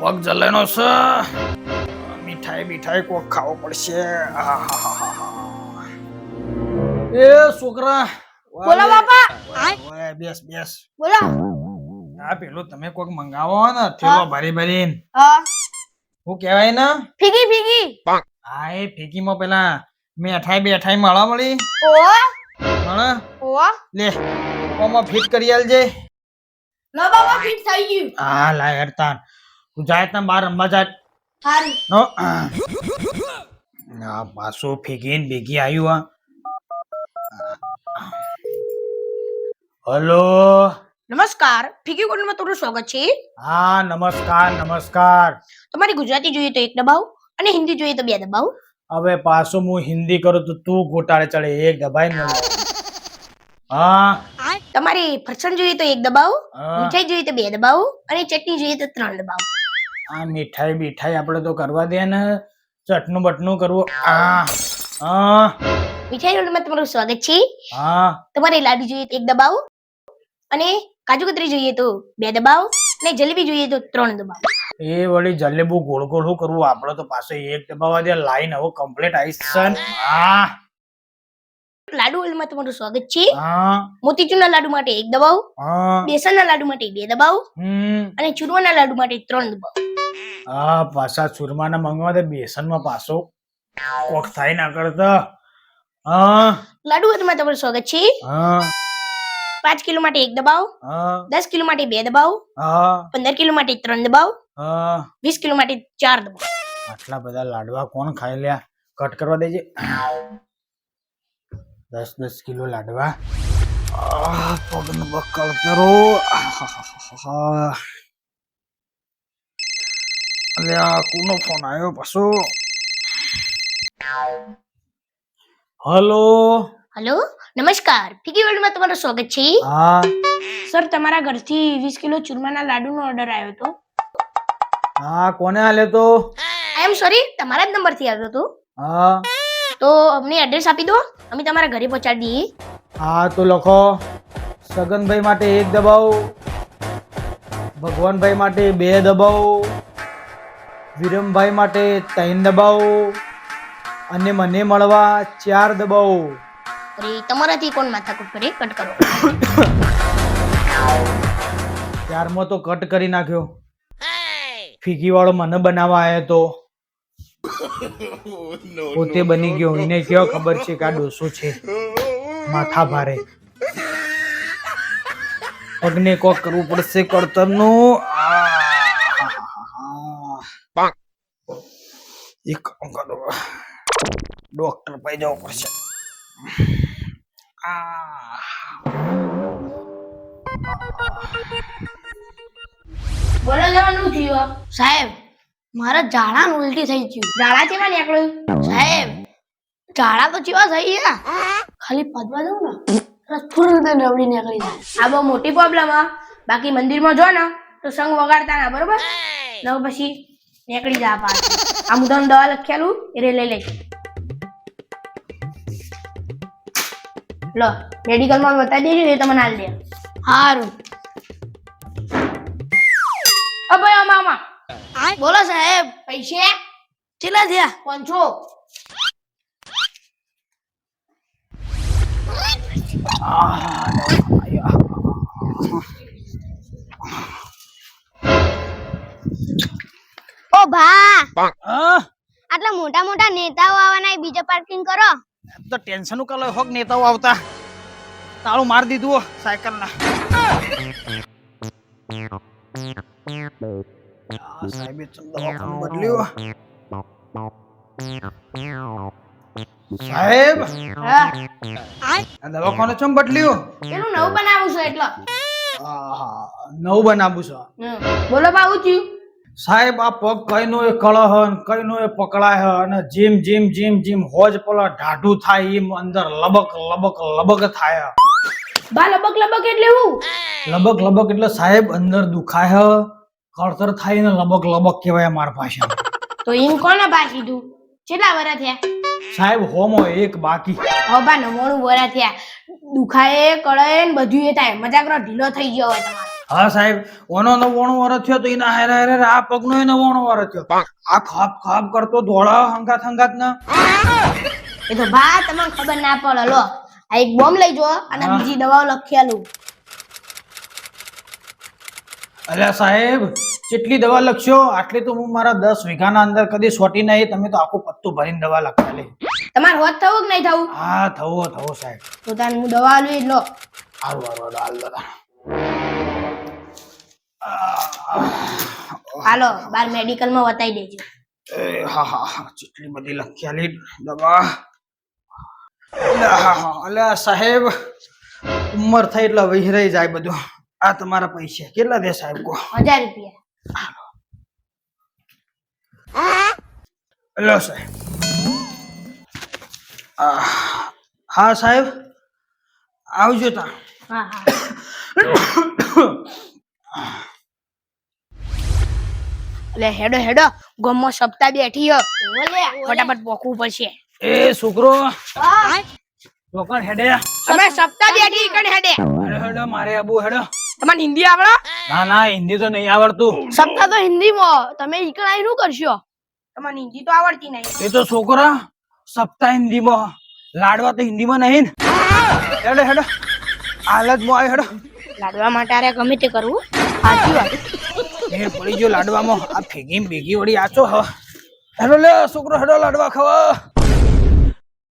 પગ જલેનો છે. મીઠાઈ કોક ખાવો પડશે. એ છોકરા બોલો બાપા. ઓય બેસ બોલો. આ પેલું તમે કોક મંગાવો ને થેલો ભરીને હા. હું કહેવાય ને ફીગી. હા એ ફીકીમાં પેલા મીઠાઈ મળી ઓવા. લે ઓમાં ફિટ કરી આલજે. લો બાપા ફિટ થઈ ગયું. હા લાય હેડતા તું જાય તા બાર રમવા જા. હારી. નો આ પાછો ફેગીન ભેગી આવ્યું હલો. નમસ્કાર, ફીગી કોર્નરમાં તમારું સ્વાગત છે. હા નમસ્કાર. તમારી ગુજરાતી જોઈએ તો 1 દબાવો અને હિન્દી જોઈએ તો 2 દબાવો. હવે પાછો હું હિન્દી કરું તો તું ગોટાળે ચડે એક દબાઈ ન. હા તમારી ફરસાણ જોઈએ તો 1 દબાવો, હા. મીઠાઈ જોઈએ તો 2 દબાવો અને ચટણી જોઈએ તો 3 દબાવો. આ મીઠાઈ આપણે તો કરવા દે ને. ચટનું બટનું કરવું. હા મીઠાઈ કોર્નરમાં તમારું સ્વાગત છે. હા તમારે લાડુ જોઈએ તો 1 દબાવો અને કાજુ કતરી જોઈએ તો 2 દબાવો અને જલેબી જોઈએ તો 3 દબાવો. એ વળી જલેબુ ગોળ કરવું આપણે તો પાછો એક દબાવવા દે. લાઈન હવે કમ્પ્લીટ આઈસ છે. હા લાડુ ઓઇલમાં તમારું સ્વાગત છે. હા મોતીચૂરના લાડુ માટે 1 દબાવો, હા બેસનના લાડુ માટે 2 દબાવો હમ અને ચૂરમાના લાડુ માટે 3 દબાવો. હા પાછા ચૂરમાના મંગવા દે. બેસનમાં પાછો કોક થાય ના કરતા. હા લાડુ ઓઇલમાં તમારું સ્વાગત છે. હા 5 કિલો માટે 1 દબાવો, હા 10 કિલો માટે 2 દબાવો, હા 15 કિલો માટે 3 દબાવો, હા 20 કિલો માટે 4 દબાવો. આટલા બધા લાડવા કોણ ખાઈ લ્યા. કટ કરવા દેજે. 10 કિલો લાડવા. પગનું બકલ કરો. અલ્યા કોનો ફોન આવ્યો પાછો. હલો હેલો, નમસ્કાર, ફીગી વર્લ્ડમાં તમારું સ્વાગત છે. હા સર, તમારા ઘરથી 20 કિલો ચૂરમાના લાડુનો ઓર્ડર આવ્યો હતો. હા કોને આલ્યો તો. આઈ એમ સોરી, તમારા જ નંબરથી આવ્યો હતો. હા તો અમને એડ્રેસ આપી દો, અમે તમારા ઘરે પહોંચાડી દઈએ. હા તો લખો. સગનભાઈ માટે 1 દબાવો, ભગવાનભાઈ માટે 2 દબાવો, વિરમભાઈ માટે 3 દબાવો અને મને મળવા 4 દબાવો. અરે તમારાથી કોણ માથાકૂટ કરે? કટ કરો. ત્યારમાં તો કટ કરી નાખ્યો. ફીકી વાળો મને બનાવવા આવ્યો તો પોતે બની ગયો. એને કયો ખબર છે કે આ ડોસો છે માથા ભારે. પગને કોક કરવું પડશે કળતરનું. એક કામ કરો, ડોક્ટર પાસે જવું પડશે. બોલો જવાનું થયું સાહેબ. મારા ઝાડા ઉલટી થઈ ગયું. ઝાડા કેવા નીકળ્યું સાહેબ? ઝાડા તો કેવા થઈ ગયા, ખાલી પદવા દઉં ને ફૂલ રવડી નીકળી જાય. આ બહુ મોટી પ્રોબ્લેમ હા. બાકી મંદિરમાં જો ને તો સંગ વગાડતા ના, બરોબર? ને પછી નીકળી જાય પાછું. આ મુદ્દાનું દવા લખેલું એ લઈ લે. લો, મેડિકલમાં બતાવી દેજો, એ તમને આલ દે. સારું. અબે મામા. બોલો સાહેબ. પૈસા કેટલા થયા? 500. ઓ ભા, હા આટલા મોટા મોટા નેતાઓ આવવાના બીજે પાર્કિંગ કરો. તો ટેન્શન કલો હોક નેતાઓ આવતા. તાળું માર દીધું સાયકલ ના. સાહેબે દવાખાનું બદલ્યું. સાહેબ હા, આ દવાખાનું ચમ બદલ્યું. પેલું નવું બનાવું છું એટલે. નવું બનાવું છે. બોલો બા, હું થયું? સાહેબ આ પગ કઈનો એ કળહન કઈનો એ પકડાય હ અને જીમ હોજ પેલા ઢાઢું થાય એમ અંદર લબક થાય. બા લબક લબક એટલે હું? લબક એટલે સાહેબ અંદર દુખાય હ, કળતર થાય ને લબક કહેવાય અમારા ભાષામાં. તો એમ કોને બા કીધું? કેટલા વરા થયા? સાહેબ હોમો એક બાકી. હવે બા 99 વરા થયા. દુખાય કળાય ને બધું એ થાય. મજાકનો ઢીલો થઈ ગયો હોય તમારો. હા સાહેબ ઓનો 99 વર્ષ થયો તો એના હારે હારે આ પગનો 99 વર્ષ થયો આ ખાપ ખાપ કરતો ધોળા હંગાત ના એ તો ભા તમને ખબર ના પડે લો આ એક બોમ્બ લઈ જો અને હા. બીજી દવાઓ લખી આલું. અલ્યા સાહેબ કેટલી દવા લખશો આટલી તો હું મારા 10 વીઘાના અંદર કદી સોટી નહીં તમે તો આખું પત્તું ભરીને દવા લખતા લે તમારે હોત થવું કે નહીં થવું? હા થવો સાહેબ તો તાન હું દવા આલું એ લો. હારું હાલ દાદા હાલો બાર મેડિકલ માં બતાવી દેજો. હા કેટલી બધી લખ્યાલી દવા અલ્યા સાહેબ ઉંમર થઈ એટલે વહેરાઈ જાય બધું આ તમારા પૈસા કેટલા દે સાહેબ કો 1000 રૂપિયા. લો સાહેબ હા સાહેબ આવજો તા હા હા લે હેડો હેડો ગમો સપ્તાહ બેઠી હો ફટાફટ પોકવું પડશે. એ છોકરો ચોકન હેડે તમે સપ્તાહ બેઠી કણ હેડે હેડો મારે આબુ હેડો તમને હિન્દી આવડે? ના હિન્દી તો નહીં આવડતું સપ્તાહ તો હિન્દીમાં તમે ઈકણ આઈ શું કરશો? તમને હિન્દી તો આવડતી નહીં. એ તો છોકરા સપ્તાહ હિન્દીમાં લાડવા તો હિન્દીમાં નહીં ને હેડો હેડો હાલત માં આવ્યો હેડો લાડવા માટે આરે ગમે તે કરવું સાચી વાત. એ પડી ગયો લાડવામાં આ ભેગી વળી આચો હ હેડો લે છોકરો હેડો લાડવા ખાવા